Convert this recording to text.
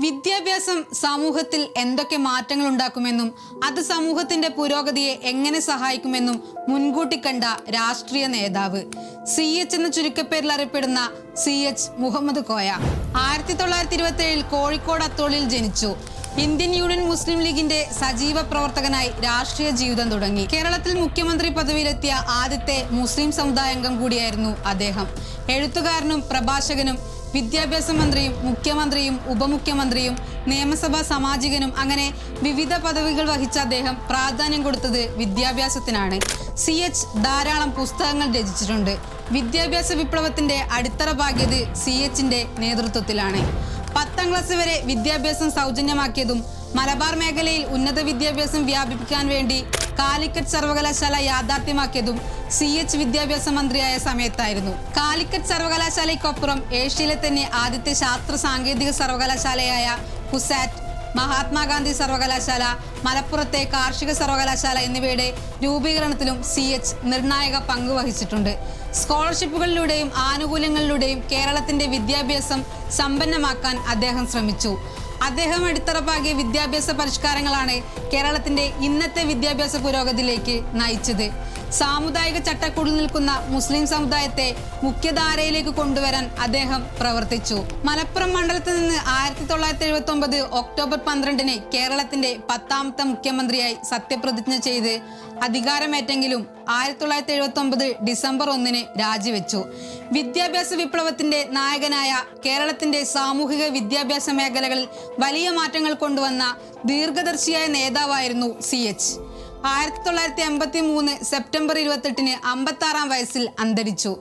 വിദ്യാഭ്യാസം സമൂഹത്തിൽ എന്തൊക്കെ മാറ്റങ്ങൾ ഉണ്ടാക്കുമെന്നും അത് സമൂഹത്തിന്റെ പുരോഗതിയെ എങ്ങനെ സഹായിക്കുമെന്നും മുൻകൂട്ടി കണ്ട രാഷ്ട്രീയ നേതാവ് CH എന്ന ചുരുക്കപ്പേരിൽ അറിയപ്പെടുന്ന CH മുഹമ്മദ് കോയ 1927 കോഴിക്കോട് അത്തോളിയിൽ ജനിച്ചു. ഇന്ത്യൻ യൂണിയൻ മുസ്ലിം ലീഗിന്റെ സജീവ പ്രവർത്തകനായി രാഷ്ട്രീയ ജീവിതം തുടങ്ങി. കേരളത്തിൽ മുഖ്യമന്ത്രി പദവിയിലെത്തിയ ആദ്യത്തെ മുസ്ലിം സമുദായ അംഗം കൂടിയായിരുന്നു അദ്ദേഹം. എഴുത്തുകാരനും പ്രഭാഷകനും വിദ്യാഭ്യാസ മന്ത്രിയും മുഖ്യമന്ത്രിയും ഉപമുഖ്യമന്ത്രിയും നിയമസഭാ സാമാജികനും അങ്ങനെ വിവിധ പദവികൾ വഹിച്ച അദ്ദേഹം പ്രാധാന്യം കൊടുത്തത് വിദ്യാഭ്യാസത്തിനാണ്. CH ധാരാളം പുസ്തകങ്ങൾ രചിച്ചിട്ടുണ്ട്. വിദ്യാഭ്യാസ വിപ്ലവത്തിന്റെ അടിത്തറ പാകിയത് CHന്റെ നേതൃത്വത്തിലാണ്. 10ാം ക്ലാസ് വരെ വിദ്യാഭ്യാസം സൗജന്യമാക്കിയതും മലബാർ മേഖലയിൽ ഉന്നത വിദ്യാഭ്യാസം വ്യാപിപ്പിക്കാൻ വേണ്ടി കാലിക്കറ്റ് സർവകലാശാല യാഥാർത്ഥ്യമാക്കിയതും CH വിദ്യാഭ്യാസ മന്ത്രിയായ സമയത്തായിരുന്നു. കാലിക്കറ്റ് സർവകലാശാലയ്ക്കൊപ്പുറം ഏഷ്യയിലെ തന്നെ ആദ്യത്തെ ശാസ്ത്ര സാങ്കേതിക സർവകലാശാലയായ കുസാറ്റ്, മഹാത്മാഗാന്ധി സർവകലാശാല, മലപ്പുറത്തെ കാർഷിക സർവകലാശാല എന്നിവയുടെ രൂപീകരണത്തിലും CH നിർണായക പങ്ക് വഹിച്ചിട്ടുണ്ട്. സ്കോളർഷിപ്പുകളിലൂടെയും ആനുകൂല്യങ്ങളിലൂടെയും കേരളത്തിന്റെ വിദ്യാഭ്യാസം സമ്പന്നമാക്കാൻ അദ്ദേഹം ശ്രമിച്ചു. അദ്ദേഹം അടിത്തറപ്പാകിയ വിദ്യാഭ്യാസ പരിഷ്കാരങ്ങളാണ് കേരളത്തിന്റെ ഇന്നത്തെ വിദ്യാഭ്യാസ പുരോഗതിയിലേക്ക് നയിച്ചത്. സാമുദായിക ചട്ടക്കൂടിൽ നിൽക്കുന്ന മുസ്ലിം സമുദായത്തെ മുഖ്യധാരയിലേക്ക് കൊണ്ടുവരാൻ അദ്ദേഹം പ്രവർത്തിച്ചു. മലപ്പുറം മണ്ഡലത്തിൽ നിന്ന് 1979 ഒക്ടോബർ 12 കേരളത്തിന്റെ 10ാമത്തെ മുഖ്യമന്ത്രിയായി സത്യപ്രതിജ്ഞ ചെയ്ത് അധികാരമേറ്റെങ്കിലും 1979 ഡിസംബർ 1 രാജിവെച്ചു. വിദ്യാഭ്യാസ വിപ്ലവത്തിന്റെ നായകനായ കേരളത്തിന്റെ സാമൂഹിക വിദ്യാഭ്യാസ മേഖലകളിൽ വലിയ മാറ്റങ്ങൾ കൊണ്ടുവന്ന ദീർഘദർശിയായ നേതാവായിരുന്നു CH. 1983 സെപ്റ്റംബർ 28 56-ാം വയസ്സിൽ അന്തരിച്ചു.